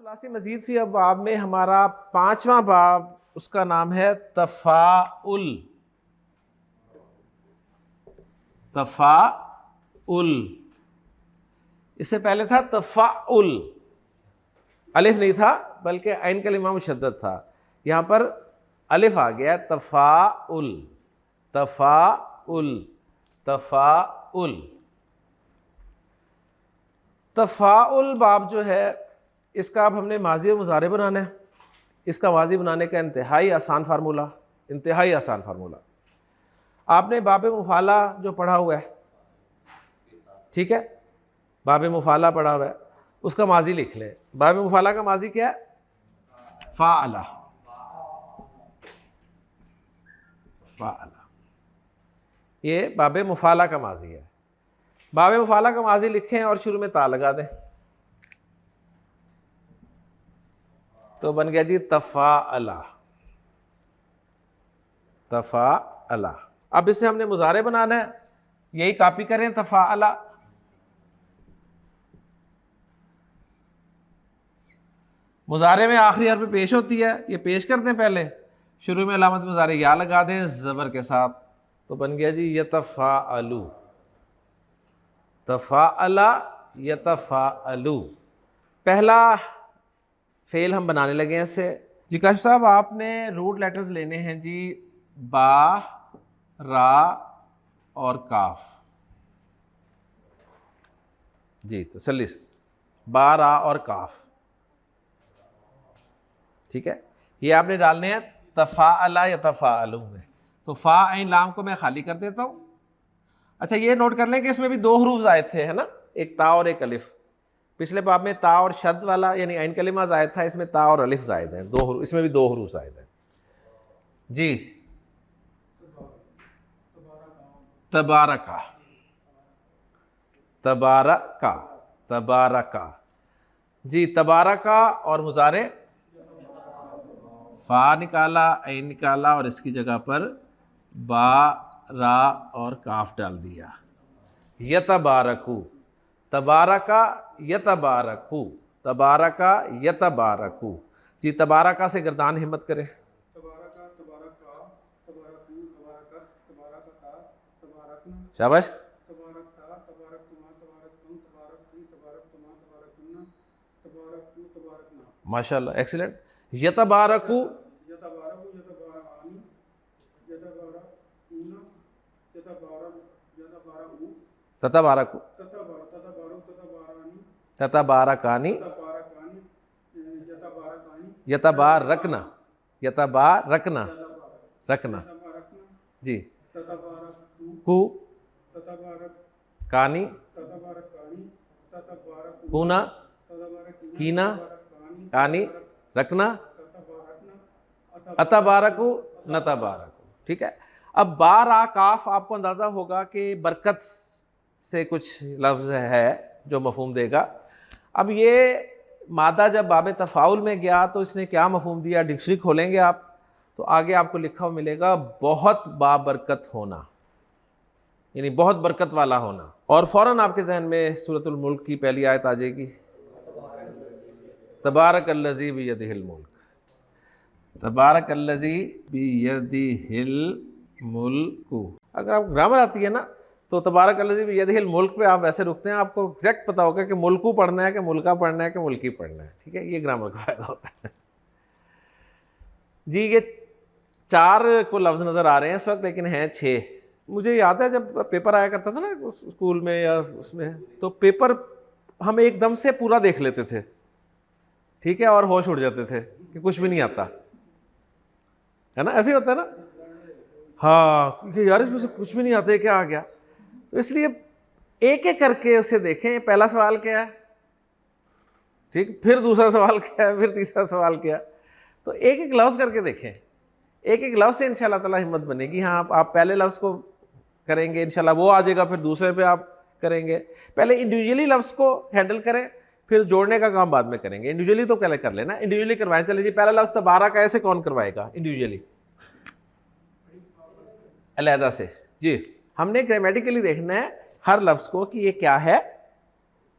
सुलासी मजीद फी अब्वाब में हमारा 5वां बाब, उसका नाम है तफाउल। तफाउल, इससे पहले था तफाउल, अलिफ नहीं था बल्कि ऐन कलिमा मुशद्दद था। यहाँ पर अलिफ आ गया, तफाउल तफाउल तफाउल। तफाउल बाब जो है इसका अब हमने माजी और मुजारे बनाना है। इसका माजी बनाने का इंतहाई आसान फार्मूला, इंतहाई आसान फार्मूला। आपने बाब मुफाला जो पढ़ा हुआ है, ठीक है, बाब मुफाला पढ़ा हुआ है, उसका माजी लिख लें। बाब मुफाला का माजी क्या है? फ़ाअला। फ़ाअला, ये बाब मुफाला का माजी है। बाब मुफाला का माजी लिखें और शुरू में ता लगा दें तो बन गया जी तफ़ाअला। तफ़ाअला। अब इसे हमने मुजारे बनाना है, यही कॉपी करें, तफ़ाअला। मुजारे में आखिरी हर्फ पेश होती है, ये पेश करते हैं पहले, शुरू में अलामत मुजारे या लगा दें ज़बर के साथ, तो बन गया जी यतफ़ाअलु। तफ़ाअला यतफ़ाअलु। पहला फेल हम बनाने लगे हैं इससे। जी काशिफ साहब, आपने रूट लेटर्स लेने हैं जी, बा, रा और काफ। जी तसल्ली से, बा, रा और काफ, ठीक है। ये आपने डालने हैं तफ़ाअला या तफ़ाअलु में। तो फ़ा ऐन लाम को मैं खाली कर देता हूँ। अच्छा, ये नोट कर लें कि इसमें भी दो हरूफ ज़ायद थे, है ना, एक ता और एक अलिफ। पिछले बाब में ता और शद वाला यानी ऐन कलिमा ज़ायद था, इसमें ता और अलिफ ज़ायद हैं, दो, इसमें भी दो हरूफ ज़ायद हैं। जी तबारका, तबारका, तबारका। जी तबारका और मुजारे, फ़ा निकाला, ऐन निकाला और इसकी जगह पर बा, रा और काफ डाल दिया। यतबारकू, तबारका यतबारकू, तबारका यतबारकू। जी तबारका से गर्दान हिम्मत करें। शाबाश। माशाल्लाह, एक्सीलेंट। यतबारकू, ततबारकू, ततबारकानी, यतबारकना, यतबारकना, रखना। जी कु, कानी, कूना, कीना, कानी, रखना, अतबारकू, नतबारकू, ठीक है। अब बा, रा, काफ, आपको अंदाज़ा होगा कि बरकत से कुछ लफ्ज़ है जो मफहूम देगा। अब ये मादा जब बाब तफ़ाउल में गया तो इसने क्या मफहूम दिया? डिक्शनरी खोलेंगे आप तो आगे आपको लिखा हुआ मिलेगा बहुत बाबरकत होना, यानी बहुत बरकत वाला होना। और फ़ौरन आपके जहन में सूरतुल मुल्क की पहली आयत आ जाएगी, तबारकल्लज़ी बियदिहिल मुल्क, तबारकल्लज़ी बियदिहिल मुल्कु। अगर आप ग्रामर आती है ना तो तबारकल्लज़ी बियदिहिल मुल्क पे आप वैसे रुकते हैं, आपको एग्जैक्ट पता होगा कि मुल्कु पढ़ना है कि मुल्का पढ़ना है कि मुल्की पढ़ना है, ठीक है। ये ग्रामर का फ़ायदा होता है। जी ये 4 को लफ्ज़ नज़र आ रहे हैं इस वक्त, लेकिन हैं 6। मुझे याद है जब पेपर आया करता था ना स्कूल में या उसमें, तो पेपर हम एकदम से पूरा देख लेते थे, ठीक है, और होश उड़ जाते थे कि कुछ भी नहीं आता, है ना, ऐसे ही होता है ना। हाँ, क्योंकि यार इसमें से कुछ भी नहीं आता है, क्या आ गया। तो इसलिए एक एक करके उसे देखें, पहला सवाल क्या है, ठीक, फिर दूसरा सवाल क्या है, फिर तीसरा सवाल क्या है। तो एक एक लफ्ज़ करके देखें, एक एक लफ्ज़ से इंशाल्लाह ताला हिम्मत बनेगी। हाँ, आप पहले लफ्ज़ को करेंगे, इंशाल्लाह वो आ जाएगा, फिर दूसरे पे आप करेंगे। पहले इंडिविजुअली लफ्ज़ को हैंडल करें, फिर जोड़ने का काम बाद में करेंगे। इंडिविजुअली तो पहले कर लेना, इंडिविजुअली करवाएं। चले जी, पहला लफ्ज़ तबारका ऐसे कौन करवाएगा इंडिविजुअली? अलहदा से। जी हमने ग्रामेटिकली देखना है हर लफ्ज़ को कि ये क्या है,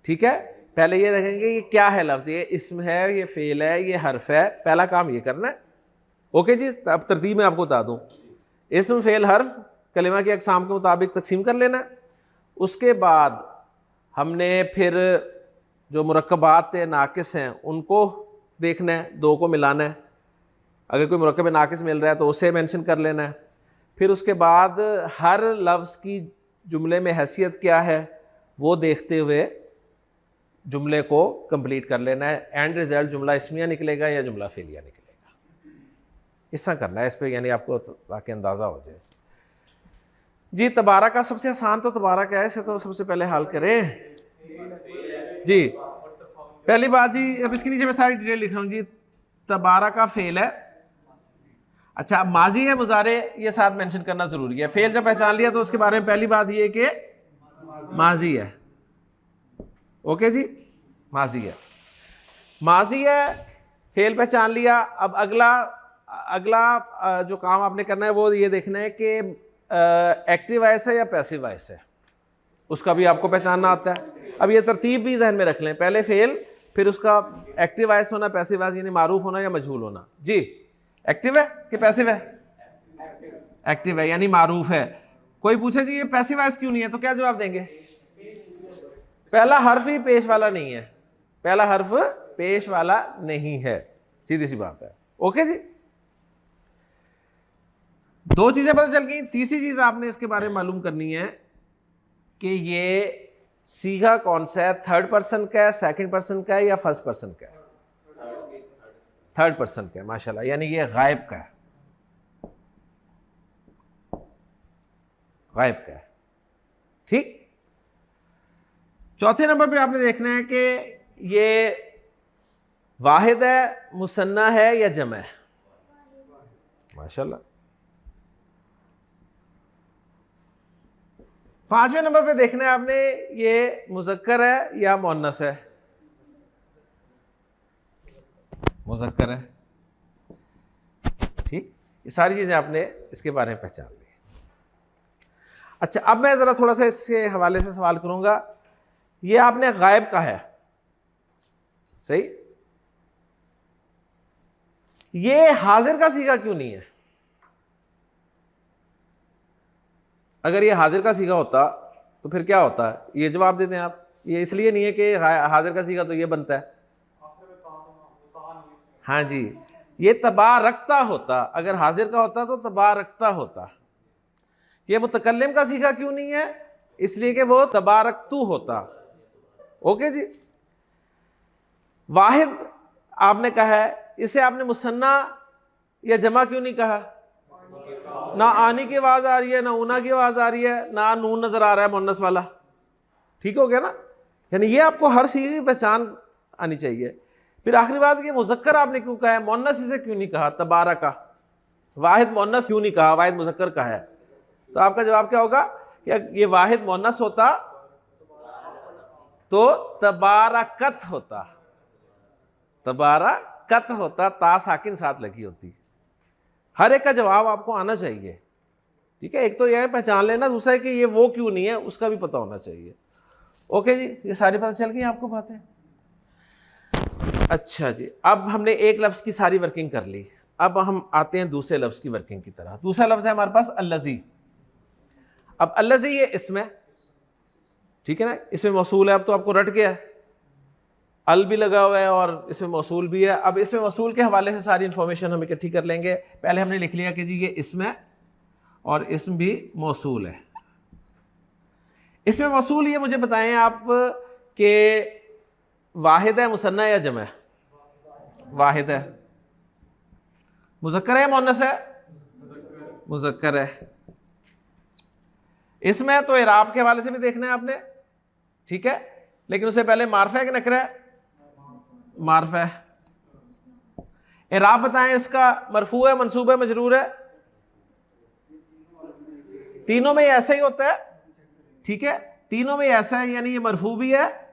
ठीक है, पहले ये देखेंगे ये क्या है लफ्ज़, ये इस्म है, ये फ़ेल है, ये हर्फ है, पहला काम ये करना है। ओके जी, अब तरतीब में आपको बता दूँ, इस्म फ़ेल हर्फ कलिमा की अक़साम के मुताबिक तकसीम कर लेना है। उसके बाद हमने फिर जो मुरक्कबात नाक़िस हैं उनको देखना है, दो को मिलाना है। अगर कोई मुरक्कब नाक़िस मिल रहा है तो उसे मेंशन कर लेना है। फिर उसके बाद हर लफ्ज़ की जुमले में हैसियत क्या है वो देखते हुए जुमले को कंप्लीट कर लेना है। एंड रिज़ल्ट जुमला इस्मिया निकलेगा या जुमला फ़ेलिया निकलेगा, इस तरह करना है इस पर, यानी आपको ताकि अंदाज़ा हो जाए। जी तबारा का सबसे आसान तो तबारा क्या है, इसे तो सबसे पहले हल करें जी। पहली बात जी, अब इसके नीचे मैं सारी डिटेल लिख रहा हूँ जी। तबारा का फ़ेल है, अच्छा माजी है मुजारे, ये साथ मेंशन करना ज़रूरी है। फ़ेल जब पहचान लिया तो उसके बारे में पहली बात ये कि माजी है। ओके जी, माजी है, माजी है, फ़ेल पहचान लिया। अब अगला जो काम आपने करना है वो ये देखना है कि एक्टिव वॉइस है या पैसिव वॉइस है, उसका भी आपको पहचानना आता है। अब ये तरतीब भी जहन में रख लें, पहले फ़ेल, फिर उसका एक्टिव वॉइस होना, पैसिव वॉइस यानी मारूफ होना या मजहूल होना। जी एक्टिव है कि पैसिव है? एक्टिव है यानी मारूफ है। कोई पूछे जी ये पैसिव वॉइस क्यों नहीं है, तो क्या जवाब देंगे? पहला हर्फ ही पेश वाला नहीं है, पहला हर्फ पेश वाला नहीं है, सीधी सी बात है। ओके जी, दो चीजें पता चल गई। तीसरी चीज आपने इसके बारे में मालूम करनी है कि ये सीगा कौन सा है, थर्ड पर्सन का है, सेकंड पर्सन का है या फर्स्ट पर्सन का है? थर्ड पर्सन का है, माशाल्लाह, यानी ये गायब का है, गायब का है। ठीक, चौथे नंबर पे आपने देखना है कि ये वाहिद है, मुसन्ना है या जमा है। माशाल्लाह। पांचवें नंबर पे देखना है आपने ये मुज़क्कर है या मुअन्नस है। मुज़क्कर है, ठीक, ये सारी चीजें आपने इसके बारे में पहचान ली। अच्छा, अब मैं जरा थोड़ा सा इसके हवाले से सवाल करूंगा। ये आपने गायब का है, सही, ये हाजिर का सीगा क्यों नहीं है? अगर ये हाजिर का सीगा होता तो फिर क्या होता है, ये जवाब देते हैं आप। ये इसलिए नहीं है कि हाजिर का सीगा तो ये बनता है, हाँ जी, ये तबारकता होता, अगर हाजिर का होता तो तबारकता होता। ये मुतकल्लिम का सीगा क्यों नहीं है? इसलिए कि वो तबारकतू होता। ओके जी, वाहिद आपने कहा है, इसे आपने मुसन्ना या जमा क्यों नहीं कहा? ना आनी की आवाज आ रही है, ना ऊना की आवाज आ रही है, ना नून नजर आ रहा है मुन्नस वाला। ठीक हो गया ना, यानी ये आपको हर चीज की पहचान आनी चाहिए। फिर आखिरी बात कि मुज़क्कर आपने क्यों कहा है, मुन्नस इसे क्यों नहीं कहा? तबारा का वाहिद मुन्नस क्यों नहीं कहा, वाहिद मुज़क्कर का है? तो आपका जवाब क्या होगा कि ये वाहिद मुन्नस होता तो तबारकत होता, तबारकत होता, ता साकिन साथ लगी होती। हर एक का जवाब आपको आना चाहिए, ठीक है। एक तो यह पहचान लेना, दूसरा है कि ये वो क्यों नहीं है उसका भी पता होना चाहिए। ओके जी, ये सारी पता चल गई आपको बातें। अच्छा जी, अब हमने एक लफ्ज़ की सारी वर्किंग कर ली, अब हम आते हैं दूसरे लफ्ज़ की वर्किंग की तरह। दूसरा लफ्ज़ है हमारे पास अल्लज़ी। अब अल्लज़ी ये इसमें, ठीक है ना, इसमें मौसूल है, अब तो आपको रट गया है, अल भी लगा हुआ है और इसमें मौसूल भी है। अब इसमें मौसूल के हवाले से सारी इंफॉर्मेशन हम इकट्ठी कर लेंगे। पहले हमने लिख लिया कि जी ये इसमें और इसम भी मौसूल है। इसमें मौसूल ये मुझे बताएं आप कि वाहिद है, मुसन्ना या जमा है? वाहिद है। मुज़क्कर है, मुअन्नस है? मुज़क्कर है। इसमें तो इराब के हवाले से भी देखना है आपने, ठीक है, लेकिन उससे पहले मारफा है कि नकरा है? मारफा है। इराब बताएं इसका, मरफू है, मंसूब है, मजरूर है? तीनों में ऐसा ही होता है, ठीक है, तीनों में ऐसा है, यानी ये मरफू भी है,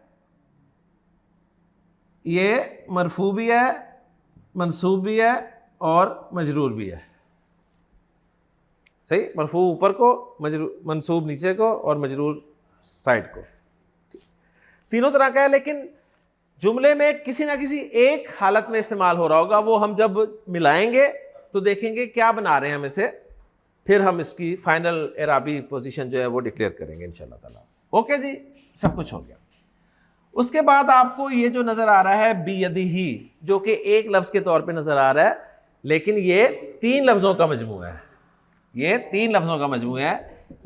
ये मरफू भी है, मंसूब भी है और मजरूर भी है। सही, मरफू ऊपर को, मंसूब नीचे को और मजरूर साइड को, तीनों तरह का है। लेकिन जुमले में किसी ना किसी एक हालत में इस्तेमाल हो रहा होगा, वो हम जब मिलाएंगे तो देखेंगे क्या बना रहे हैं हम इसे, फिर हम इसकी फाइनल एराबी पोजीशन जो है वो डिक्लेयर करेंगे इंशाल्लाह ताला। ओके जी, सब कुछ हो गया। उसके बाद आपको ये जो नजर आ रहा है बियदिही, जो कि एक लफ्ज के तौर पे नजर आ रहा है, लेकिन ये 3 लफ्जों का मजमू है। ये 3 लफ्जों का मजमू है।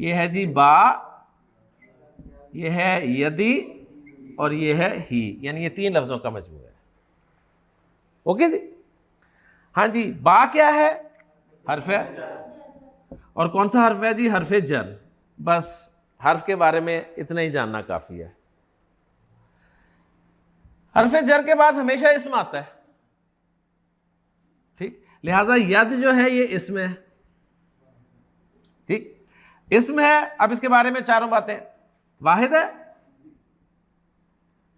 ये है जी बा, ये है यदी और ये है ही, यानी ये 3 लफ्जों का मजमू है। ओके जी। हाँ जी, बा क्या है? हर्फ है। और कौन सा हर्फ है जी? हर्फ जर। बस हर्फ के बारे में इतना ही जानना काफी है। हर्फ जर के बाद हमेशा इस्म आता है, ठीक, लिहाजा यद जो है ये इस्म है, ठीक, इस्म है। अब इसके बारे में चारों बातें। वाहिद है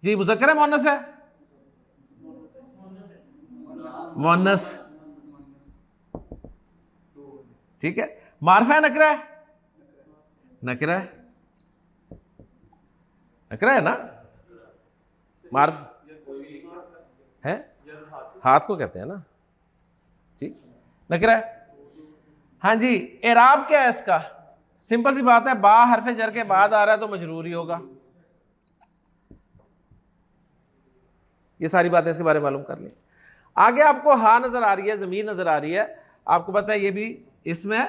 जी, मुज़क्कर है मुअन्नस है? मुअन्नस, ठीक है। मारफा है नकरा है? नकरा है, नकरा है ना, मार्फ है, हाथ को कहते हैं ना, ठीक, नकरा है। हाँ जी, एराब क्या है इसका? सिंपल सी बात है, बा हरफ जर के बाद आ रहा है तो मजरूर ही होगा। ये सारी बातें इसके बारे में मालूम कर ली। आगे आपको हा नजर आ रही है, जमीर नजर आ रही है। आपको पता है ये भी इसम है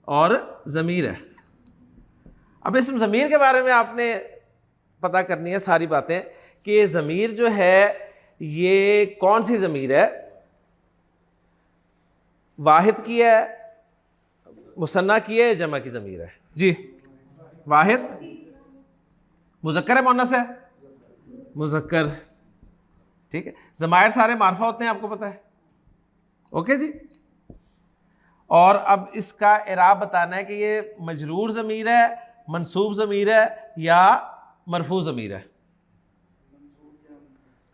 और जमीर है। अब इसम जमीर के बारे में आपने पता करनी है सारी बातें कि ये जमीर जो है ये कौन सी जमीर है, वाहिद की है, मुसन्ना की है, जमा की जमीर है जी। वाहिद मुज़क्कर है मुअन्नस है? मुज़क्कर, ठीक है। ज़मायर सारे मारफा होते हैं, आपको पता है। ओके जी। और अब इसका इराब बताना है कि ये मजरूर ज़मीर है, मंसूब ज़मीर है या मरफू ज़मीर है।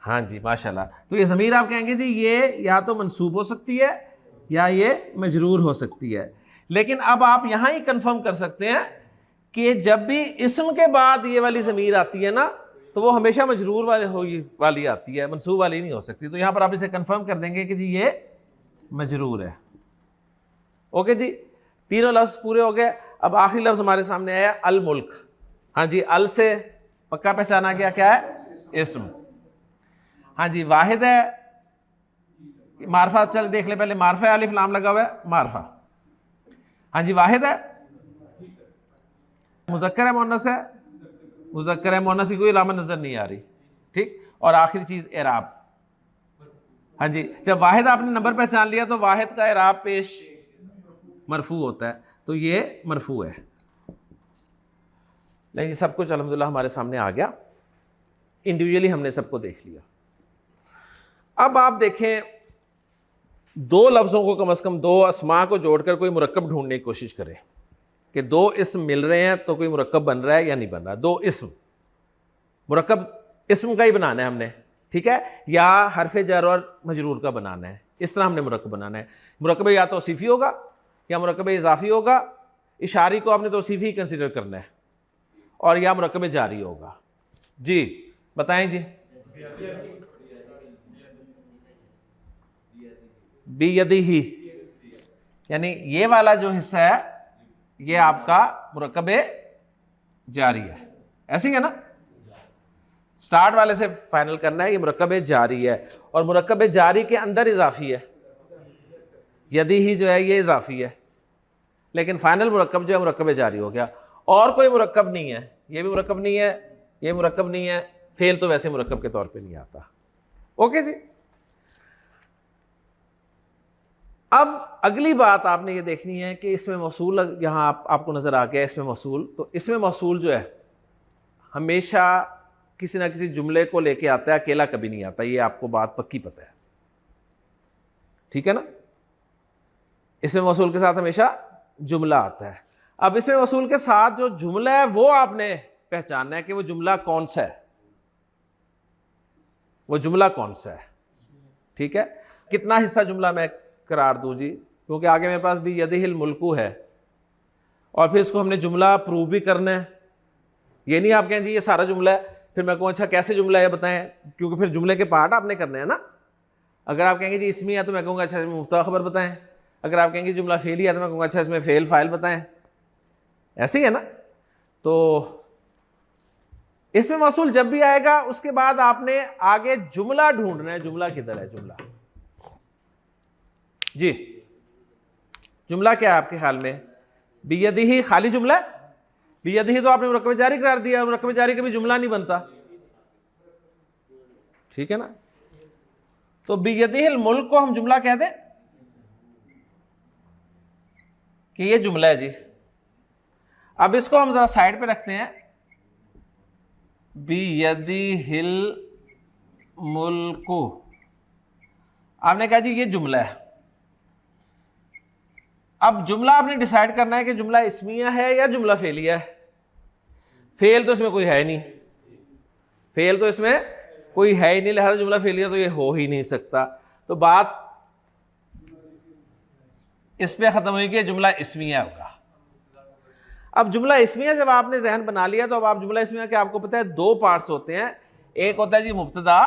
हाँ जी, माशाल्लाह। तो ये ज़मीर आप कहेंगे जी ये या तो मंसूब हो सकती है या ये मजरूर हो सकती है। लेकिन अब आप यहाँ ही कंफर्म कर सकते हैं कि जब भी इस्म के बाद ये वाली ज़मीर आती है ना, तो वो हमेशा मजरूर वाली आती है, मंसूब वाली नहीं हो सकती। तो यहाँ पर आप इसे कंफर्म कर देंगे कि जी ये मजरूर है। ओके जी, तीनों लफ्ज़ पूरे हो गए। अब आखिरी लफ्ज़ हमारे सामने आया अल मुल्क। हाँ जी, अल से पक्का पहचाना गया क्या है? इस्म। हाँ जी, वाहिद है, मारफा, चल देख ले पहले, मारफा अलिफ लाम लगा हुआ है, मारफा। हाँ जी, वाहिद है, मुज़क्कर है मुअन्नस है? मुज़क्कर है मुअन्नस की कोई अलामत नजर नहीं आ रही, ठीक। और आखिरी चीज एराब। हाँ जी, जब वाहिद आपने नंबर पहचान लिया तो वाहिद का एराब पेश मरफू होता है, तो ये मरफू है। नहीं जी, सब कुछ अल्हम्दुलिल्लाह हमारे सामने आ गया, इंडिविजुअली हमने सबको देख लिया। अब आप देखें, 2 लफ्ज़ों को कम से कम 2 अस्मा को जोड़कर कोई मुरक्कब ढूंढने की कोशिश करें कि 2 इस्म मिल रहे हैं तो कोई मुरक्कब बन रहा है या नहीं बन रहा। 2 इस्म, मुरक्कब इस्म का ही बनाना है हमने, ठीक है, या हरफ जर और मजरूर का बनाना है। इस तरह हमने मुरक्कब बनाना है। मुरक्कब या तो तौसीफ़ी होगा या मुरक्कब इज़ाफ़ी होगा। इशारी को आपने तौसीफ़ी कंसीडर करना है, और या मुरक्कब जारी होगा। जी बताएं जी। बियदिही, यानी ये वाला जो हिस्सा है ये आपका मुरक्कब जारी है, ऐसे ही है ना। स्टार्ट वाले से फाइनल करना है, ये मुरक्कब जारी है और मुरक्कब जारी के अंदर इजाफी है। यदिही जो है ये इजाफी है, लेकिन फाइनल मुरक्कब जो है मुरक्कब जारी हो गया। और कोई मुरक्कब नहीं है, ये भी मुरक्कब नहीं है, ये मुरक्कब नहीं है, फेल तो वैसे मुरक्कब के तौर पे नहीं आता। ओके जी। अब अगली बात आपने ये देखनी है कि इसमें मौसूल, यहाँ आपको नजर आ गया इसमें मौसूल। तो इसमें मौसूल जो है हमेशा किसी ना किसी जुमले को लेके आता है, अकेला कभी नहीं आता, ये आपको बात पक्की पता है, ठीक है ना। इसमें मौसूल के साथ हमेशा जुमला आता है। अब इसमें मौसूल के साथ जो जुमला है वो आपने पहचानना है कि वो जुमला कौन सा है, वो जुमला कौन सा है, ठीक है। कितना हिस्सा जुमला मैं करार दूं जी, क्योंकि आगे मेरे पास भी यदिहिल मुल्कु है और फिर इसको हमने जुमला प्रूव भी करना है। ये नहीं आप कहें जी ये सारा जुमला है, फिर मैं कहूँ अच्छा कैसे जुमला है बताएं, क्योंकि फिर जुमले के पार्ट आपने करने हैं ना। अगर आप कहेंगे जी इसमें है तो मैं कहूँगा अच्छा इसमें मुब्तदा खबर बताएं। अगर आप कहेंगे जुमला फेली है तो मैं कहूँगा अच्छा इसमें फेल फाइल बताएं। ऐसे ही है ना। तो इसमें मौसूल जब भी आएगा उसके बाद आपने आगे जुमला ढूंढना है। जुमला किधर है? जुमला जी, जुमला क्या है आपके ख्याल में? बियदिही खाली जुमला है? बियदिही तो आपने मुरक्कब जारी करार दिया, मुरक्कब जारी कभी जुमला नहीं बनता, ठीक है ना। तो बियदिहिल मुल्क को हम जुमला कह दें कि ये जुमला है जी। अब इसको हम जरा साइड पे रखते हैं। बियदिहिल मुल्क, आपने कहा जी ये जुमला है। अब जुमला आपने डिसाइड करना है कि जुमला इस्मिया है या जुमला फेलिया है। फेल तो इसमें कोई है नहीं, फेल तो इसमें कोई है ही नहीं, लिहाजा जुमला फेलिया तो ये हो ही नहीं सकता। तो बात इस पे खत्म हुई कि जुमला इस्मिया होगा। अब जुमला इस्मिया जब आपने जहन बना लिया तो अब आप जुमला इस्मिया के आपको पता है दो पार्ट्स होते हैं। एक होता है जी मुब्तदा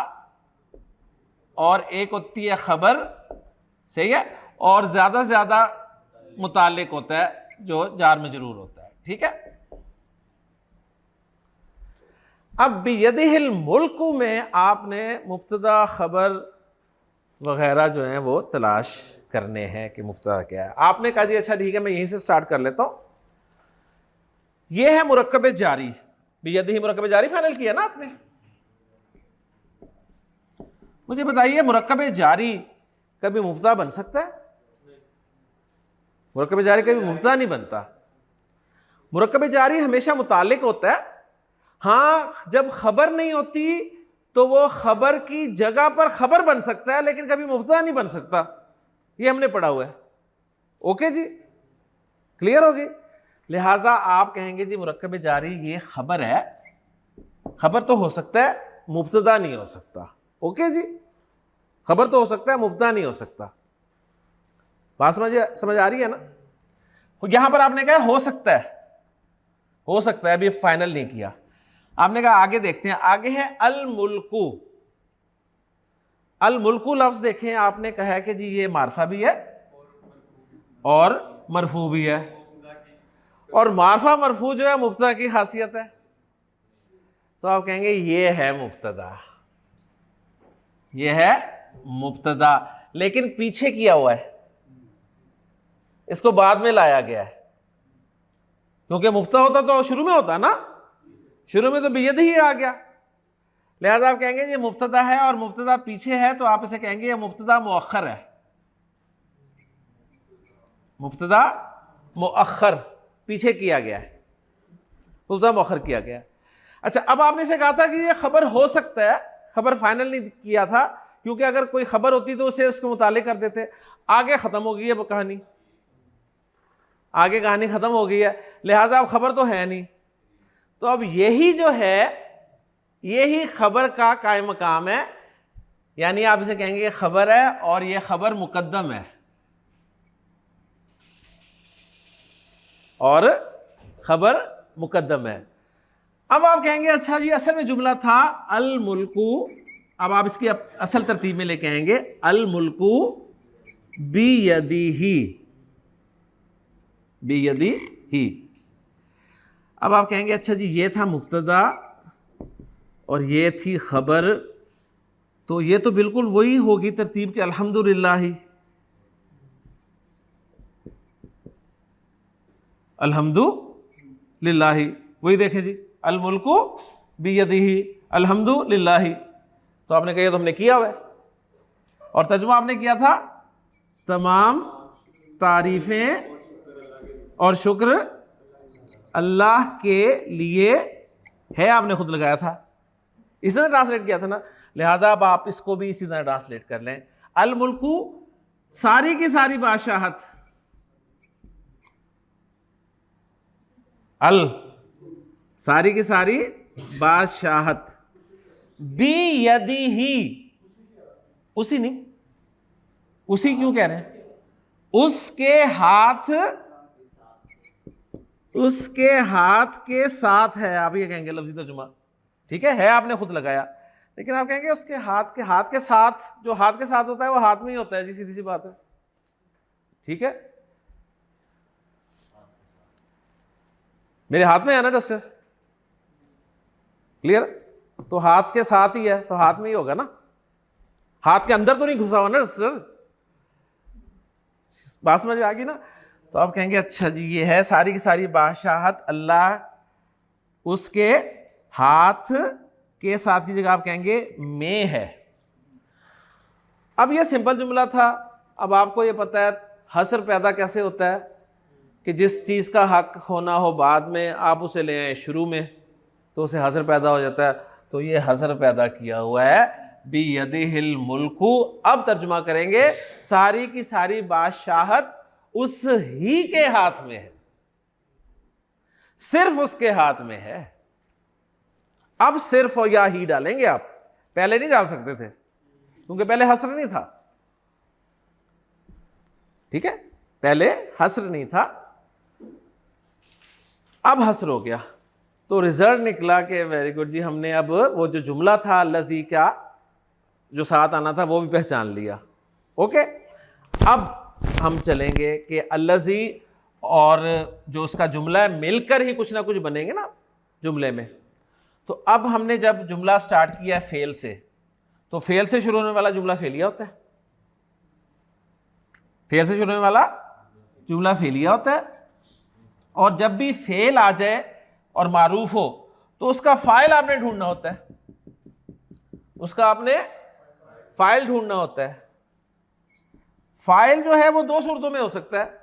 और एक होती है खबर, सही है, और ज्यादा से ज्यादा मुताल्लिक होता है जो जार मजरूर होता है, ठीक है। अब बियदिहिल मुल्क में आपने मुब्तदा खबर वगैरह जो है वो तलाश करने हैं कि मुब्तदा क्या है। आपने कहा जी अच्छा ठीक है मैं यहीं से स्टार्ट कर लेता हूं। ये है मुरक्कब जारी, बियदिही मुरक्कब जारी फाइनल किया ना आपने। मुझे बताइए मुरक्कब जारी कभी मुब्तदा बन सकता है? मुरक्कब जारी कभी मुब्तदा नहीं बनता। मुरक्कब जारी हमेशा मुताल्लिक होता है। हां जब खबर नहीं होती तो वो खबर की जगह पर खबर बन सकता है, लेकिन कभी मुब्तदा नहीं बन सकता। ये हमने पढ़ा हुआ है। ओके जी, क्लियर होगी। लिहाजा आप कहेंगे जी मुरक्कब जारी ये खबर है, खबर तो हो सकता है मुब्तदा नहीं हो सकता। ओके जी, खबर तो हो सकता है मुब्तदा नहीं हो सकता। बात समझ आ रही है ना। यहां पर आपने कहा हो सकता है, हो सकता है, अभी फाइनल नहीं किया। आपने कहा आगे देखते हैं, आगे है अल मुल्कु। अल मुल्कु लफ्ज देखें, आपने कहा है कि जी ये मारफा भी है और मरफू भी है, और मारफा मरफू जो है मुब्तदा की खासियत है। तो आप कहेंगे ये है मुब्तदा, ये है मुब्तदा, लेकिन पीछे किया हुआ है, इसको बाद में लाया गया है। क्योंकि मुब्तदा होता तो शुरू में होता ना, शुरू में तो बियदिही आ गया। लिहाजा आप कहेंगे ये मुब्तदा है और मुब्तदा पीछे है, तो आप इसे कहेंगे ये मुब्तदा मुअख्खर है। मुब्तदा मुअख्खर पीछे किया गया है, मुब्तदा मुअख्खर किया गया है। अच्छा, अब आपने से कहा था कि ये खबर हो सकता है, खबर फाइनल नहीं किया था, क्योंकि अगर कोई खबर होती तो उसे उसके मुतालिक कर देते। आगे खत्म हो गई है कहानी, आगे कहानी खत्म हो गई है, लिहाजा अब खबर तो है नहीं। तो अब यही जो है यही खबर का कायम मकाम है, यानी आप इसे कहेंगे खबर है और यह खबर मुकद्दम है, और खबर मुकद्दम है। अब आप कहेंगे अच्छा जी असल में जुमला था अल मुल्कु। अब आप इसकी असल तरतीब में लेके आएंगे, अल मुल्कु बियदिही, बियदिही। अब आप कहेंगे अच्छा जी ये था मुब्तदा और ये थी खबर, तो ये तो बिल्कुल वही होगी तरतीब के अल्हम्दुलिल्लाह, अल्हम्दुलिल्लाह, वही देखें जी अल मुल्कु बियदिही अल्हम्दुलिल्लाह। तो आपने कहा तो हमने किया हुआ है, और तर्जुमा आपने किया था तमाम तारीफें और शुक्र अल्लाह के लिए है, आपने खुद लगाया था, इस तरह ट्रांसलेट किया था ना। लिहाजा अब आप इसको भी इसी तरह ट्रांसलेट कर लें, अल मुल्कु सारी की सारी बादशाहत, अल सारी की सारी बादशाहत, बियदिही, उसी नहीं, उसी क्यों कह रहे हैं, उसके हाथ, उसके हाथ के साथ है। आप ये कहेंगे लफ्जी तर्जुमा, ठीक है आपने खुद लगाया, लेकिन आप कहेंगे उसके हाथ के साथ, जो हाथ के साथ होता है वो हाथ में ही होता है जी, सीधी सी बात है। ठीक है, मेरे हाथ में है ना डस्टर, क्लियर? तो हाथ के साथ ही है, तो हाथ में ही होगा ना, हाथ के अंदर तो नहीं घुसा हुआ ना डस्टर। बात समझ आ गई ना? तो आप कहेंगे अच्छा जी ये है सारी की सारी बादशाहत अल्लाह उसके हाथ के साथ की जगह आप कहेंगे में है। अब ये सिंपल जुमला था। अब आपको ये पता है हसर पैदा कैसे होता है कि जिस चीज़ का हक होना हो बाद में आप उसे ले आए शुरू में, तो उसे हसर पैदा हो जाता है। तो ये हसर पैदा किया हुआ है बियदिहिल मुल्कु। अब तर्जुमा करेंगे सारी की सारी बादशाहत उस ही के हाथ में है, सिर्फ उसके हाथ में है। अब सिर्फ और या ही डालेंगे आप, पहले नहीं डाल सकते थे क्योंकि पहले हसर नहीं था। ठीक है, पहले हसर नहीं था, अब हसर हो गया। तो रिजल्ट निकला कि वेरी गुड जी, हमने अब वो जो जुमला था लजी का जो साथ आना था वो भी पहचान लिया। ओके, अब हम चलेंगे कि अल्लज़ी और जो उसका जुमला है मिलकर ही कुछ ना कुछ बनेंगे ना जुमले में। तो अब हमने जब जुमला स्टार्ट किया है फेल से, तो फेल से शुरू होने वाला जुमला फेलिया होता है। फेल से शुरू होने वाला जुमला फेलिया होता है। और जब भी फेल आ जाए और मारूफ हो तो उसका फाइल आपने ढूंढना होता है, उसका आपने फाइल ढूंढना होता है। फाइल जो है वो दो सूरतों में हो सकता है,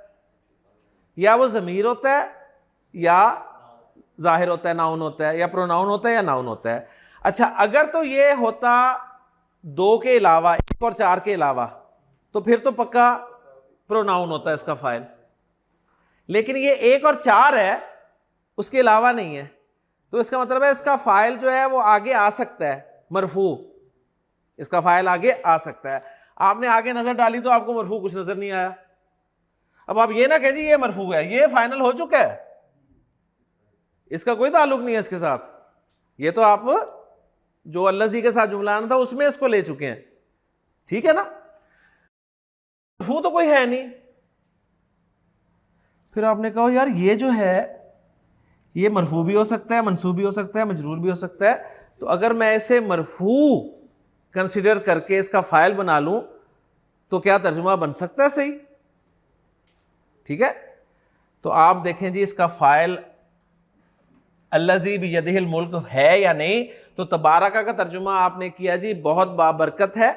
या वो ज़मीर होता है या जाहिर होता है, नाउन होता है, या प्रोनाउन होता है या नाउन होता है। अच्छा, अगर तो ये होता दो के अलावा, एक और चार के अलावा, तो फिर तो पक्का प्रोनाउन होता है इसका फाइल। लेकिन ये एक और चार है, उसके अलावा नहीं है, तो इसका मतलब है इसका फाइल जो है वो आगे आ सकता है, मरफू, इसका फाइल आगे आ सकता है। आपने आगे नजर डाली तो आपको मरफू कुछ नजर नहीं आया। अब आप ये ना कह जी ये मरफू है, ये फाइनल हो चुका है, इसका कोई ताल्लुक नहीं है इसके साथ। ये तो आप जो अल्लज़ी के साथ जुमला आना था उसमें इसको ले चुके हैं। ठीक है ना, मरफू तो कोई है नहीं। फिर आपने कहा यार ये जो है ये मरफू भी हो सकता है, मंसूब भी हो सकता है, मजरूर भी हो सकता है। तो अगर मैं इसे मरफू कंसिडर करके इसका फाइल बना लूं तो क्या तर्जुमा बन सकता है सही? ठीक है, तो आप देखें जी इसका फाइल अल्लज़ी बियदिहिल मुल्क है या नहीं। तो तबारका का तर्जुमा आपने किया जी बहुत बाबरकत है।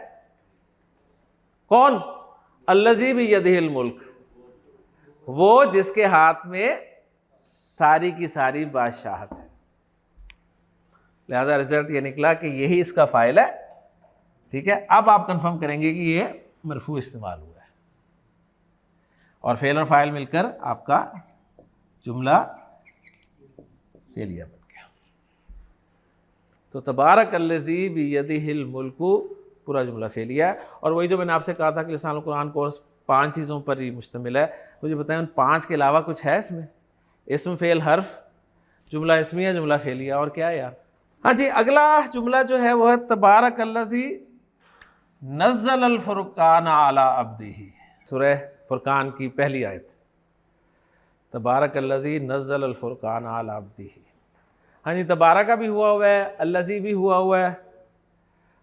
कौन? अल्लज़ी बियदिहिल मुल्क, वो जिसके हाथ में सारी की सारी बादशाहत है। लिहाजा रिजल्ट ये निकला कि यही इसका फाइल है। ठीक है, अब आप कंफर्म करेंगे कि ये मरफू इस्तेमाल हुआ है और फेल और फाइल मिलकर आपका जुमला फेलिया बन गया। तो तबारक अल्लज़ी बियदिहिल मुल्कु पूरा जुमला फेलिया है। और वही जो मैंने आपसे कहा था कि लिसानुल कुरान कोर्स 5 चीज़ों पर ही मुश्तमिल है, मुझे बताएं उन 5 के अलावा कुछ है इसमें? इसम, फेल, हर्फ, जुमला इसमिया, जुमला फेलिया, और क्या है यार? हाँ जी, अगला जुमला जो है वो है तबारक अल्लज़ी नज़्ज़ल अल फुरक़ान अला अब्दिही, सूरह फुरक़ान की पहली आयत। तबारक अल्लज़ी नज़्ज़ल अल फुरक़ान अला अब्दिही। हाँ जी, तबारका भी हुआ हुआ है, अल्लज़ी भी हुआ हुआ है।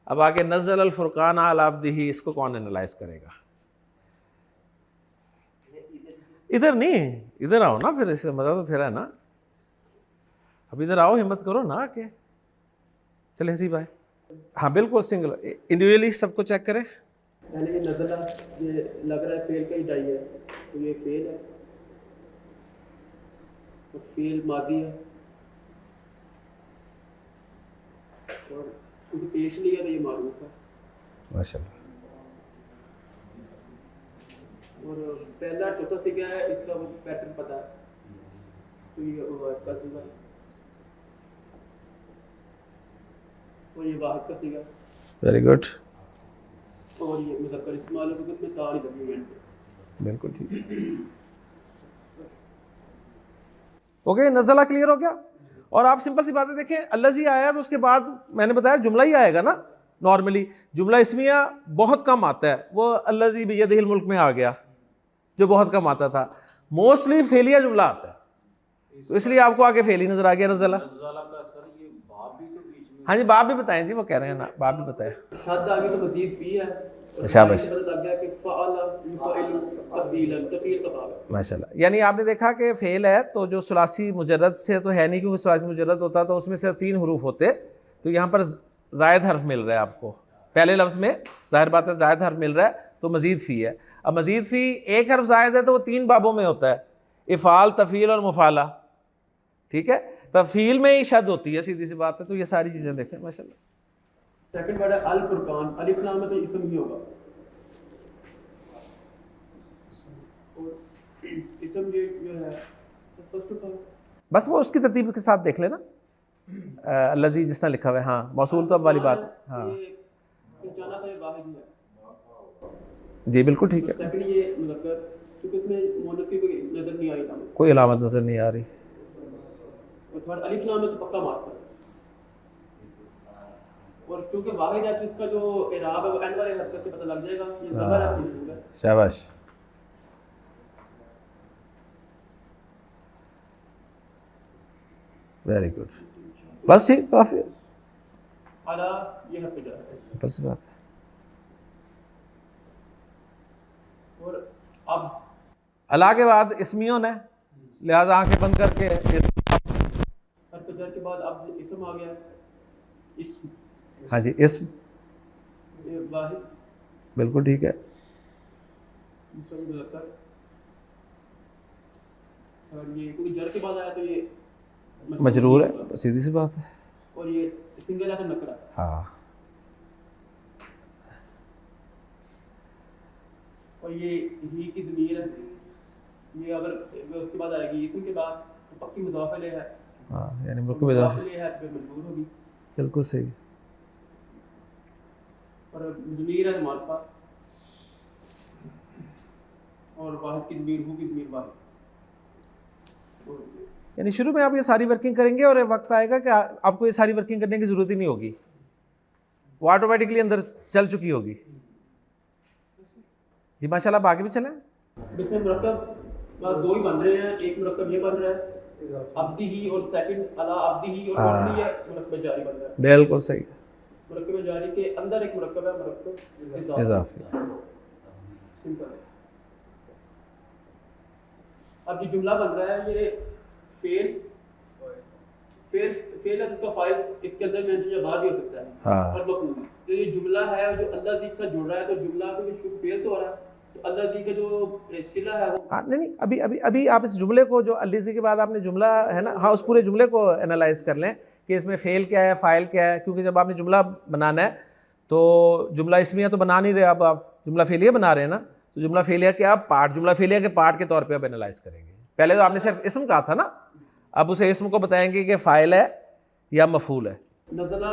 अब आगे नज़्ज़ल अल फुरक़ान अला अब्दिही, इसको कौन एनालाइज करेगा? इधर नहीं, इधर आओ ना, फिर इससे मज़ा तो फिर है ना। अब इधर आओ, हिम्मत करो ना आके। चले हसी भाई, हाँ बिल्कुल सिंगल, इंडिविजुअली सबको चेक करें। पहले ये नज़ला, ये लग रहा है फेल का ही डाई है, तो ये फेल है, तो फेल मादी है, और क्योंकि पेश लिया तो ये मारूफ है माशाल्लाह। और पहला चौथा से क्या है इसका वो पैटर्न पता है, तो ये वाहिद का सीगा और ये वाहिद का सीगा। वेरी गुड, और ये मुज़क्कर इस्तेमाल हो, क्योंकि इसमें ताल ही लगी हुई है। बिल्कुल ठीक। ओके, नज़ला क्लियर हो गया। और आप सिंपल सी बातें देखें, अल्लज़ी आया तो उसके बाद मैंने बताया जुमला ही आएगा ना। नॉर्मली जुमला इस्मिया बहुत कम आता है, वो अल्लज़ी बियदिहिल मुल्क में आ गया जो बहुत कम आता था। मोस्टली फेलिया जुमला आता है, तो इसलिए आपको आगे फेल ही नजर आ गया नज़ला। हाँ जी, बाप भी बताएं जी, वो कह रहे हैं ना, बाप भी बताएं। शद आगे तो मजीद फी है, शाबाश, पता लग गया कि फ़अला युफ़अलु तफ़ीलन, तफ़ील का बाब है। माशाल्लाह। यानी आपने देखा कि फेल है तो जो सुलासी मुजर्रद से तो है नहीं, क्योंकि सुलासी मुजर्रद होता तो उसमें से 3 हरूफ होते, तो यहाँ पर ज़ायद हर्फ मिल रहा है आपको पहले लफ्ज़ में, ज़ाहिर बात है ज़ायद हर्फ मिल रहा है तो मज़ीद फ़ी है। अब मज़ीद फ़ी एक हर्फ ज़ायद है तो वो 3 बाबों में होता है, इफ़ाल, तफ़ील और मुफ़ाला। ठीक है, तफ़ील में ही शद होती है, सीधी सी बात है। तो ये सारी चीज़ें देखें माशाल्लाह। सेकंड वर्ड है अल फुरकान, अलिफ लाम में तो इसम ही होगा, और इसम ये है फर्स्ट ऑफ ऑल, बस वो उसकी तरतीब के साथ देख लेना, अल्लज़ी जिस तरह लिखा हुआ है। हाँ, मौसूल तो अब वाली बात है। हाँ ये पहचाना था, ये वाहिद ही है। जी बिल्कुल ठीक है, सेकंड ये मुज़क्कर, क्योंकि इसमें मुअन्नस की कोई नजर नहीं आई था, कोई अलामत नज़र नहीं आ रही। और थर्ड अलिफ लाम में तो पक्का मार्क है, और क्योंकि वाहिद है तो इसका जो इराब है वो एंड वाले हरकत से पता लग जाएगा, ये ज़बर है मंसूब है। शाबाश, वेरी गुड, बस ठीक, काफ़ी, अला ये हर्फ जार है, बस बात है। और अब अला के बाद इसमियों ने, लिहाजा आंखें बंद करके हर्फ जार के बाद अब इसम आ गया, इसम, हाँ जी, इसम, ये वाहिद, बिल्कुल ठीक है। इसम मुज़क्कर, और ये क्योंकि जर के बाद आया तो ये मजरूर है, सीधी सी बात है। और ये सिंगल है तो नकरा। हाँ, और ये ही की ज़मीर है, ये अगर उसके बाद आएगी इसम के बाद तो पक्की मुज़ाफ़ इलैह है, हाँ, यानी और मुल्क में मुज़ाफ़ इलैह है तो फिर मजबूर होगी, बिल्कुल सही। और ज़मीर है तो मारिफा, और वाहिद की ज़मीर, हु की ज़मीर वाहिद। यानी शुरू में आप ये सारी वर्किंग करेंगे और वक्त आएगा कि आपको ये सारी वर्किंग करने की ज़रूरत ही नहीं होगी, वो ऑटोमेटिकली अंदर चल चुकी होगी। जी माशाल्लाह, अब आगे भी चलें। इसमें मुरक्कब बस 2 ही बन रहे हैं, एक मुरक्कब ये बन रहा है अब्दी ही, और सेकंड अला अब्दी ही, और दूसरी है मुरक्कब जारी बन रहा है। बिल्कुल सही, मुरक्कब जारी के अंदर एक मुरक्कब है मुरक्कब इजाफी। सिंपल है। अब ये जुमला बन रहा है, ये फेल फेल है, जिसका फाइल इसके अंदर मेंशन या बाहर भी हो सकता है। हाँ। और मफहूम, तो ये जुमला है जो अल्लाह ज़ी का जुड़ रहा है, तो जुमला को जो शुरू फेल से हो रहा है, तो अल्लाह ज़ी का जो सिला है वो, हाँ, नहीं, अभी अभी अभी आप इस जुमले को, जो अल्लज़ी के बाद आपने जुमला है ना, हाँ, उस पूरे जुमले को एनालाइज कर लें कि इसमें फ़ेल क्या है, फ़ाइल क्या है। क्योंकि जब आपने जुमला बनाना है तो जुमला इसमिया तो बना नहीं रहे, अब आप जुमला फेलिया बना रहे हैं ना, तो जुमला फेलिया के आप पार्ट, जुमला फेलिया के पार्ट के तौर पे आप एनालाइज करेंगे। पहले तो आपने सिर्फ इसम कहा था ना, अब उसे इसम को बताएंगे कि फ़ाइल है या मफूल है। नज़ला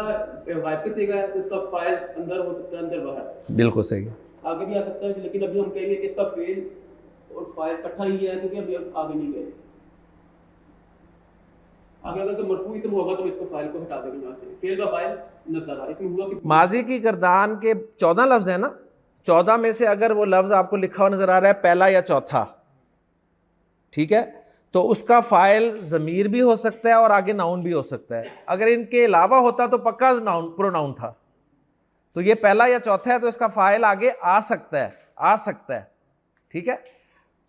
गायब के सीगा है तो इसका फाइल अंदर हो सकता है, अंदर बाहर, बिल्कुल सही है। आगे भी आ सकता है, लेकिन अभी हम कहेंगे कि इसका फेल और फाइल इकट्ठा ही है, क्योंकि अभी हम आगे नहीं गए। आगे अगर तो मरफू इसम होगा तो इसको फाइल को हटा देंगे यहाँ से, फेल का फाइल नज़ला, इसमें हुआ कि माजी की गर्दान के 14 लफ्ज़ हैं ना, 14 में से अगर वो लफ्ज़ आपको लिखा हुआ नज़र आ रहा है पहला या चौथा, ठीक है, तो उसका फ़ाइल ज़मीर भी हो सकता है और आगे नाउन भी हो सकता है। अगर इनके अलावा होता तो पक्का नाउन, प्रोनाउन था। तो ये पहला या चौथा है तो इसका फ़ाइल आगे आ सकता है, ठीक है।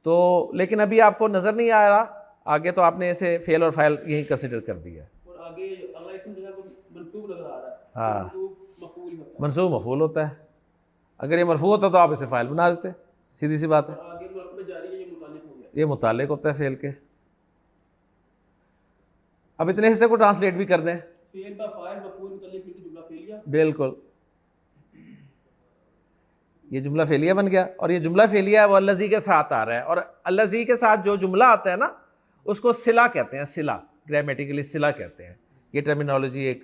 तो लेकिन अभी आपको नज़र नहीं आ रहा आगे, तो आपने इसे फेल और फाइल यही कंसिडर कर दिया। और आगे अगला इसम जो है वो मंसूब नज़र आ रहा है, हाँ, मंसूब मफूल ही होता है, मनसूब मफूल होता है। अगर ये मरफू होता तो आप इसे फ़ाइल बना देते, सीधी सी बात है। और आगे मुरक्कब जारी है, ये मुताल्लिक हो गया। ये मुताल्लिक होता है फेल के। अब इतने हिस्से को ट्रांसलेट भी कर दें। फेल का फाइल मफूल मुताल्लिक मिलकर जुमला फेलिया, बिल्कुल, ये जुमला फेलिया बन गया। और ये जुमला फेलिया है वो अल्लज़ी के साथ आ रहा है, और अल्लज़ी के साथ जो जुमला आता है ना उसको सिला कहते हैं, सिला, ग्रामेटिकली सिला कहते हैं। ये टर्मिनोलॉजी एक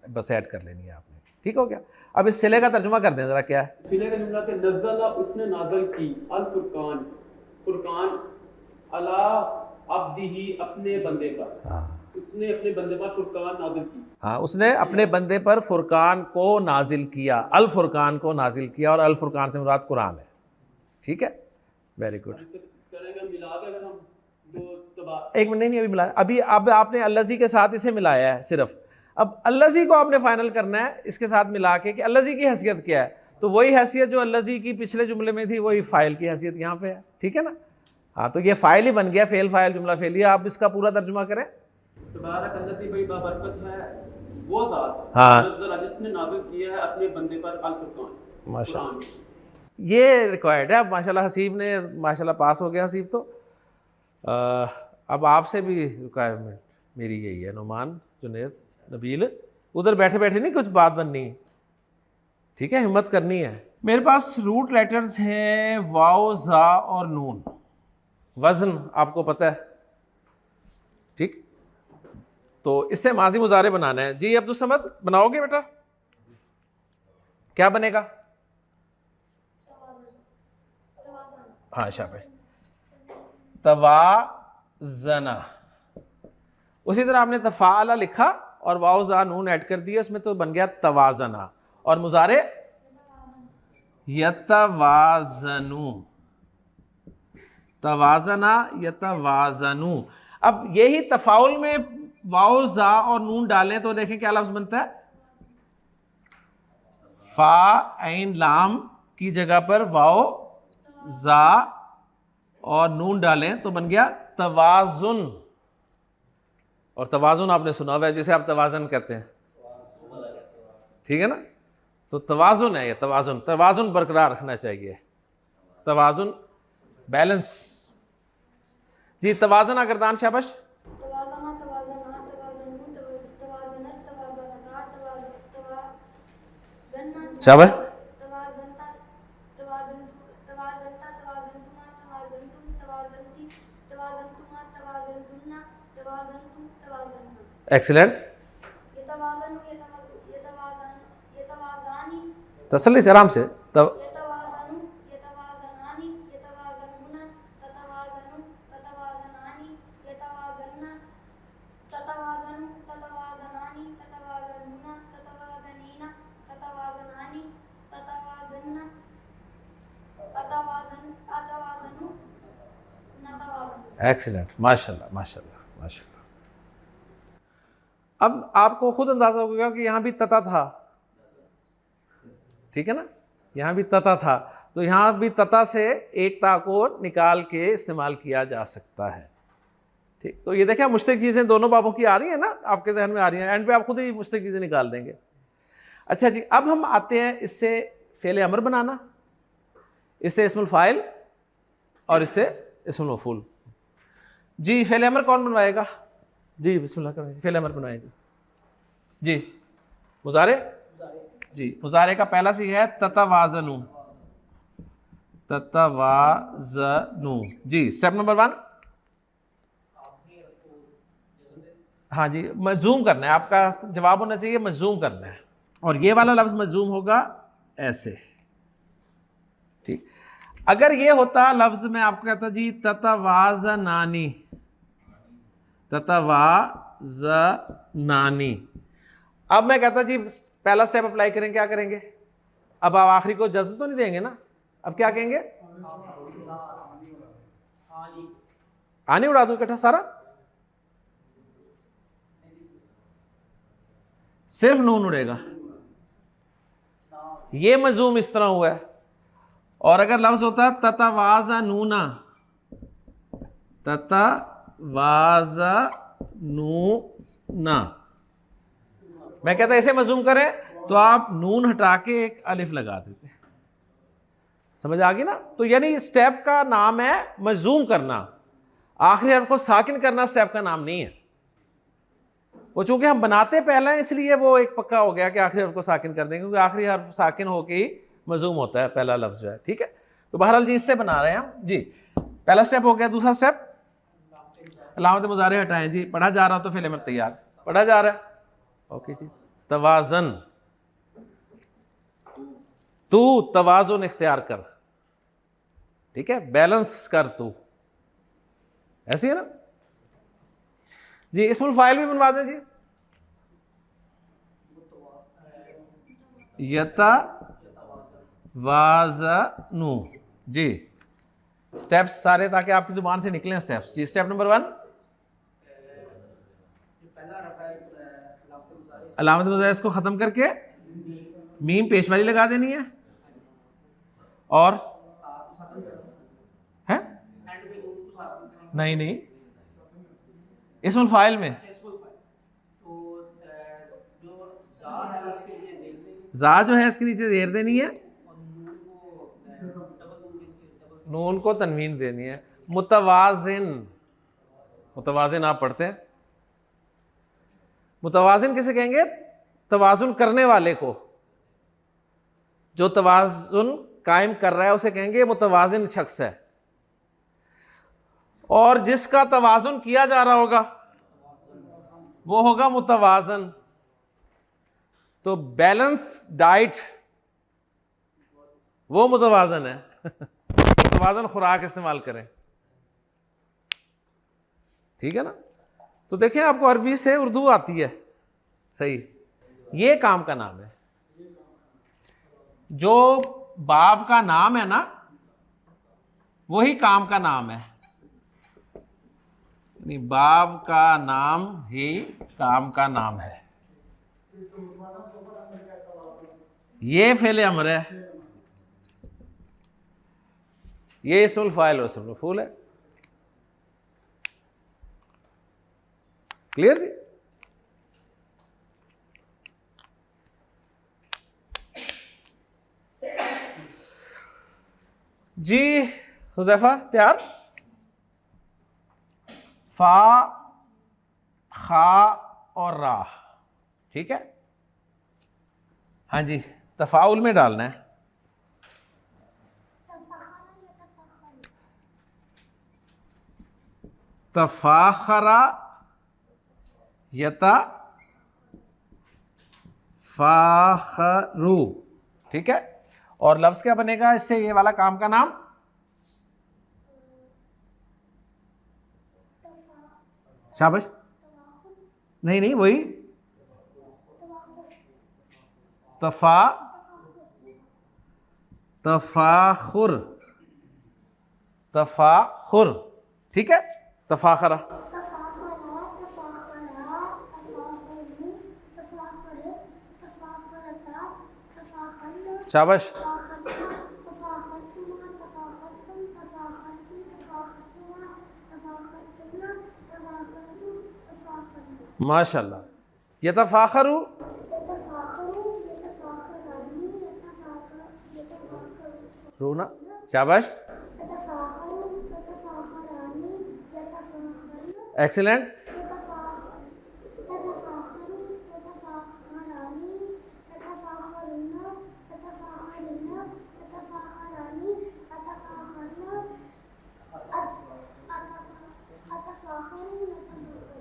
बस ऐड कर लेनी है आपने, ठीक हो गया। अब इस सिले का तर्जुमा कर दें ज़रा, क्या है सिले का जुमला के नज़ला, उसने नाज़िल की, अल फुरकान, फुरकान अला अब्दी ही, अपने बंदे का, हाँ, उसने अपने बंदे पर फुरकान नाजिल की। हाँ, उसने अपने बंदे पर फुरकान को नाजिल किया, अल फुरकान को नाजिल किया, और अल फुरकान से मुराद कुरान है। ठीक है, वेरी गुड। करेंगे मिला के, अगर हम दो तबा एक मिनट, नहीं अभी मिलाया, अभी अब आपने अल्लाजी के साथ इसे मिलाया है सिर्फ। अब अल्लाजी को आपने फाइनल करना है इसके साथ मिला के कि अल्लाजी की हैसियत क्या है। तो वही हैसियत जो अल्लाजी की पिछले जुमले में थी, वही फाइल की हैसियत यहाँ पे है। ठीक है ना? हाँ, तो ये फाइल ही बन गया, फेल फाइल जुमला फेलिया। आप इसका पूरा तर्जुमा करें। तबारक अल्लज़ी बड़ी बाबरकत है वो ज़ात हाँ, जिसने नाज़िल किया है अपने बंदे पर अल फुरकान। माशाल्लाह, ये रिक्वायर्ड है। अब माशाल्लाह हसीब ने माशाल्लाह पास हो गया हसीब। तो अब आपसे भी रिक्वायरमेंट मेरी यही है, नुमान, जुनेद, नबील, उधर बैठे बैठे नहीं कुछ बात बननी, ठीक है, हिम्मत करनी है। मेरे पास रूट लेटर्स हैं वाओ, जा और नून। वज़न आपको पता है, ठीक? तो इससे माजी मुजारे बनाना है। जी अब्दुल समद, बनाओगे बेटा? क्या बनेगा? हाँ शाबाश, तवाज़ना। उसी तरह आपने तफ़ाअला लिखा और वाओ जा नून ऐड कर दिया, उसमें तो बन गया तवाज़ना। और मुजारे यतवाज़नु, तवाज़ना यतवाज़नु। अब यही तफाउल में वाओ जा और नून डालें तो देखें क्या लफ्ज बनता है। फा ऐन लाम की जगह पर वाओ जा और नून डालें तो बन गया तवाजुन। और तवाजुन आपने सुना हुआ है, जैसे आप तवाजन कहते हैं, ठीक है ना? तो तवाजुन है ये, तवाजुन। तवाजुन बरकरार रखना चाहिए, तवाजुन, बैलेंस। जी तवाज़ना गर्दान, शाबाश। शाबाश। एक्सीलेंट। तसल्ली से, आराम से। एक्सीलेंट, माशाल्लाह माशाल्लाह माशाल्लाह। अब आपको खुद अंदाजा हो गया कि यहाँ भी तता था, ठीक है ना? यहाँ भी तता था, तो यहाँ भी तता से एक ता को निकाल के इस्तेमाल किया जा सकता है। ठीक, तो ये देखें मुश्तक चीज़ें दोनों बाबों की आ रही हैं ना, आपके जहन में आ रही हैं। एंड पे आप खुद ही मुश्तक चीज़ें निकाल देंगे। अच्छा जी, अब हम आते हैं इससे फ़ेल अमर बनाना, इससे इस्मुल फ़ाइल और इससे इस्मुल मफ़ूल। जी फ़ेल अमर कौन बनवाएगा? जी बिस्मिल्लाह करें, फ़ेल अमर बनाए जी। मुजारे, जी मुजारे का पहला सी है ततवाज़नु, ततवाज़नु। जी स्टेप नंबर 1। हाँ जी, मजूम करना है, आपका जवाब होना चाहिए मजूम करना है। और ये वाला लफ्ज़ मजूम होगा ऐसे, ठीक। अगर ये होता लफ्ज़ में आपको कहता जी ततवाज़नानी, ततवाज़नानी। अब मैं कहता जी पहला स्टेप अप्लाई करें, क्या करेंगे? अब आप आखिरी को जज्म तो नहीं देंगे ना, अब क्या कहेंगे? आनी उड़ा दूं इकट्ठा सारा, सिर्फ नून उड़ेगा। ये मजूम इस तरह हुआ है। और अगर लफ्ज होता ततवाज़नूना, ततवाज़नूना, मैं कहता ऐसे मजूम करें तो आप नून हटा के एक अलिफ लगा देते। समझ आ गई ना? तो यानी स्टेप का नाम है मजूम करना, आखिरी हर्फ को साकिन करना स्टेप का नाम नहीं है। वो चूंकि हम बनाते पहला है इसलिए वो एक पक्का हो गया कि आखिरी हर्फ को साकिन कर देंगे, क्योंकि आखिरी हर्फ साकिन होके ही मजूम होता है पहला लफ्ज जो है, ठीक है? तो बहरहाल जी इससे बना रहे हैं हम जी। पहला स्टेप हो गया। दूसरा स्टेप अलामत मुजारे हटाएं जी। पढ़ा जा रहा हो तो फ़ेल अमर तैयार, पढ़ा जा रहा है, ओके जी। तवाज़न, तू तवाज़ुन इख्तियार कर, ठीक है, बैलेंस कर तू, ऐसी है ना? जी इस्मुल फाइल भी बनवा दें जी। यतवाज़नु जी, स्टेप्स सारे ताकि आपकी जुबान से निकलें स्टेप्स जी। स्टेप नंबर 1, अलामत मुज़ायस को ख़त्म करके मीम पेश वाली लगा देनी है और है नहीं इस्मुल फाइल में जा जो है इसके नीचे जेर देनी है, नून को तनवीन देनी है। मुतवाजिन, मुतवाजिन आप पढ़ते हैं, मुतवाजिन किसे कहेंगे? तवाजुन करने वाले को, जो तवाजुन कायम कर रहा है उसे कहेंगे मुतवाजिन शख्स है। और जिसका तवाजुन किया जा रहा होगा वो होगा मुतवाजन। तो बैलेंस डाइट वो मुतवाजन है। मुतवाजन खुराक इस्तेमाल करें, ठीक है ना। तो देखें आपको अरबी से उर्दू आती है, सही, ये काम का नाम है। जो बाब का नाम है ना वही काम का नाम है, यानी बाब का नाम ही काम का नाम है। ये फेले अमर है, ये इस्मुल फाइल और इस्मुल मफूल है। क्लियर जी? जी हुज़ैफा तैयार? फा, खा और रा, ठीक है। हाँ जी, तफाउल में डालना है। तफाखरा यता फाखरू, ठीक है। और लफ्ज क्या बनेगा इससे? ये वाला काम का नाम शाबाश, नहीं वही तफाखुर, तफाखुर, ठीक है। तफाखरा, शाबाश, माशाल्लाह। यतफाखरू, रोना, शाबाश, एक्सीलेंट,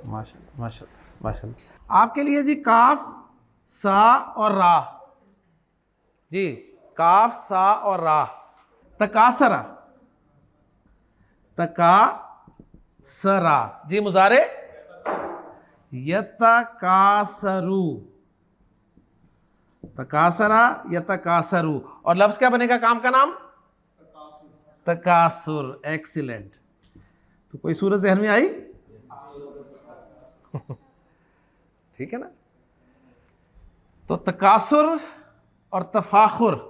माशाल्लाह माशाल्लाह माशाल्लाह। आपके लिए जी काफ, सा और रा, जी काफ, सा और रा। तकासरा, तकासरा, जी मुजारे यतकासरू, तकासरा यतकासरू। और लफ्ज क्या बनेगा काम का नाम? तकासुर, एक्सीलेंट। तो कोई सूरत ज़हन में आई? ठीक है ना। तो तकासुर और तफाखुर,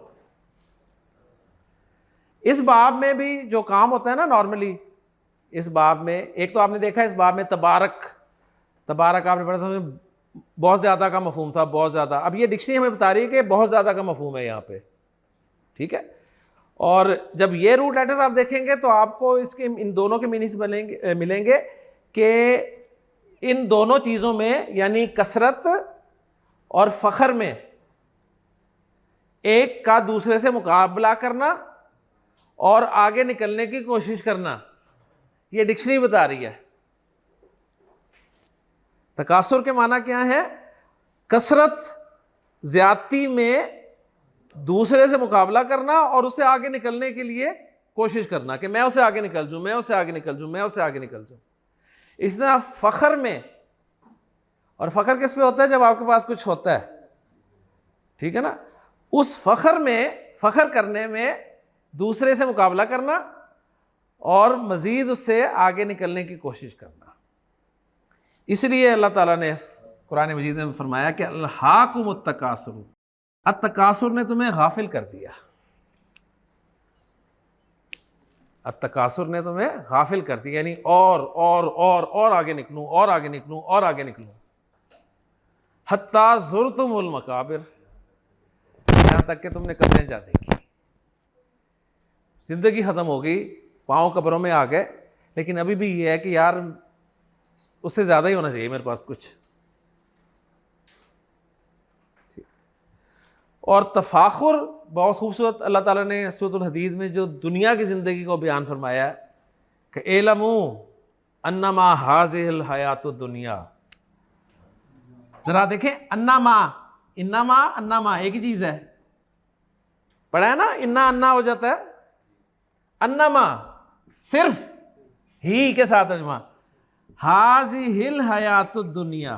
इस बाब में भी जो काम होता है ना नॉर्मली, इस बाब में एक तो आपने देखा इस बाब में तबारक, तबारक आपने पढ़ा था, बहुत ज़्यादा का मफहूम था, बहुत ज़्यादा। अब ये डिक्शनरी हमें बता रही है कि बहुत ज़्यादा का मफहूम है यहाँ पे, ठीक है। और जब ये रूट लेटर्स आप देखेंगे तो आपको इसके इन दोनों के मीनिंग्स मिलेंगे कि इन दोनों चीज़ों में, यानी कसरत और फ़ख्र में, एक का दूसरे से मुकाबला करना और आगे निकलने की कोशिश करना, ये डिक्शनरी बता रही है। तकासुर के माना क्या है? कसरत, ज्यादती में दूसरे से मुकाबला करना और उससे आगे निकलने के लिए कोशिश करना कि मैं उससे आगे निकल जाऊं, मैं उससे आगे निकल जाऊं, मैं उससे आगे निकल जाऊं। इस तरह फ़ख्र में और फ़ख्र किस पे होता है? जब आपके पास कुछ होता है, ठीक है ना। उस फ़ख्र में, फ़ख्र करने में दूसरे से मुकाबला करना और मज़ीद उससे आगे निकलने की कोशिश करना। इसलिए अल्लाह ताला ने कुरान मजीद में फरमाया कि अल्हाकुमुत तकासुर, अत-तकासुर ने तुम्हें गाफिल कर दिया, अत-तकासुर ने तुम्हें गाफिल कर दिया, यानी और आगे निकलूं, और आगे निकलूं, और आगे निकलूं, हत्ता ज़ुरतुमुल मकाबिर, यहाँ तक कि तुमने कब्रें जा देखी। जिंदगी ख़त्म हो गई, पाँव कब्रों में आ गए, लेकिन अभी भी ये है कि यार उससे ज़्यादा ही होना चाहिए मेरे पास कुछ। और तफाखुर बहुत खूबसूरत अल्लाह ताला ने सूरतुल हदीद में जो दुनिया की ज़िंदगी को बयान फरमाया है कि इलमू अन्नमा हाज़िहिल हयातुद दुनिया। ज़रा देखें, अन्नमा, इन्नमा अन्नमा एक ही चीज़ है, पढ़ा है ना, इन्ना अन्ना हो जाता है, अन्नमा सिर्फ ही के साथ अजमा, हाज़िहिल हयातुद दुनिया,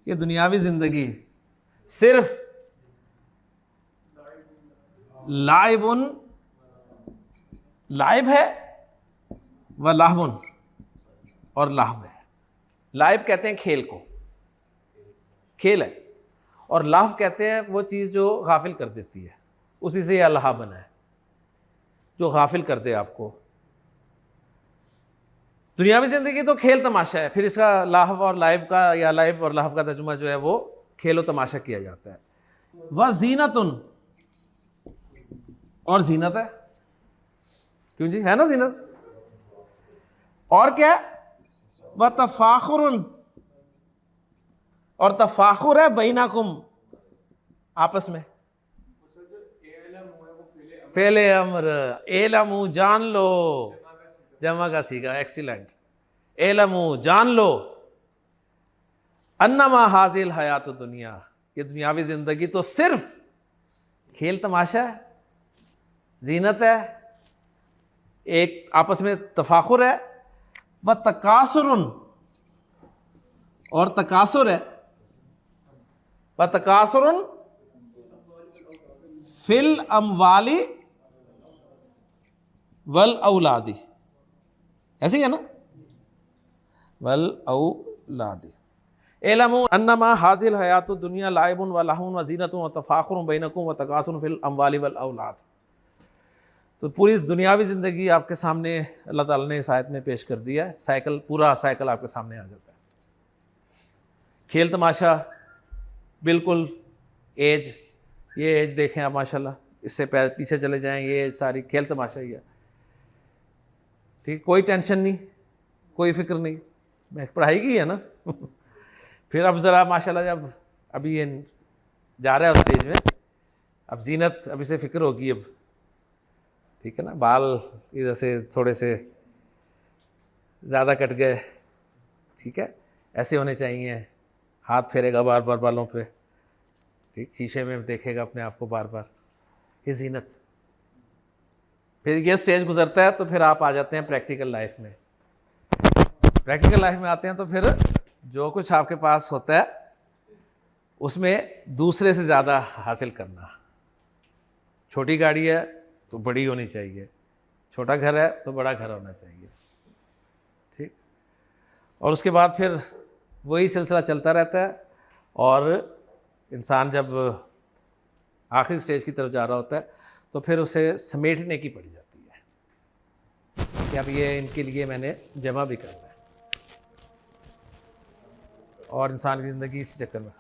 ये दुनियावी ज़िंदगी सिर्फ लाइबुन, लाइब है, व लाहवुन, और लाहव है। लाइब कहते हैं खेल को, खेल है, और लाहव कहते हैं वो चीज़ जो गाफिल कर देती है, उसी से यह लाहा बना है, जो गाफिल कर दे आपको। दुनियावी ज़िंदगी तो खेल तमाशा है, फिर इसका लाहव और लाइब का, या लाइब और लाहव का तर्जुमा जो है वो खेलो तमाशा किया जाता है। वह जीनतुन, और जीनत है, क्यों जी, है ना जीनत। और क्या? वह तफाखुरुन, और तफाखुर है बैनाकुम, आपस में। फेले अमर, एलमू जान लो, जमा का सीगा, एक्सीलेंट। एलमू जान लो, अन्नमा हाजिल हयात दुनिया, ये दुनियावी जिंदगी तो सिर्फ खेल तमाशा है, जीनत है, एक आपस में तफाखुर है। व तकासुरुन, और तकासुर है, व तकासुरुन फिल अमवाली वल औलादी, ऐसे ही है ना, वल औलादी। एलमू अन्नमा हाजिल हयातुद दुनिया लाइबुन व लहवुन व जीनतुन व तफाखुरुन बैनकुम व तकासुरुन फिल अमवाली वल औलाद। तो पूरी दुनियावी ज़िंदगी आपके सामने अल्लाह ताला ने इस आयत में पेश कर दिया है। साइकिल, पूरा साइकिल आपके सामने आ जाता है। खेल तमाशा बिल्कुल, एज, ये एज देखें आप माशाल्लाह, इससे पीछे चले जाएं, ये एज सारी खेल तमाशा ही है, ठीक, कोई टेंशन नहीं, कोई फिक्र नहीं, मैं पढ़ाई की है ना। फिर अब ज़रा माशाल्लाह जब अभी ये जा रहा है उस स्टेज में, अब जीनत, अब इसे फ़िक्र होगी अब, ठीक है ना, बाल इधर से थोड़े से ज़्यादा कट गए, ठीक है, ऐसे होने चाहिए, हाथ फेरेगा बार बार बालों पे, ठीक, शीशे में देखेगा अपने आप को बार बार, ये जीनत। फिर ये स्टेज गुजरता है तो फिर आप आ जाते हैं प्रैक्टिकल लाइफ में। प्रैक्टिकल लाइफ में आते हैं तो फिर जो कुछ आपके पास होता है उसमें दूसरे से ज़्यादा हासिल करना। छोटी गाड़ी है तो बड़ी होनी चाहिए, छोटा घर है तो बड़ा घर होना चाहिए, ठीक। और उसके बाद फिर वही सिलसिला चलता रहता है, और इंसान जब आखिरी स्टेज की तरफ जा रहा होता है तो फिर उसे समेटने की पड़ जाती है कि अब ये इनके लिए मैंने जमा भी करना है, और इंसान की ज़िंदगी इसी चक्कर में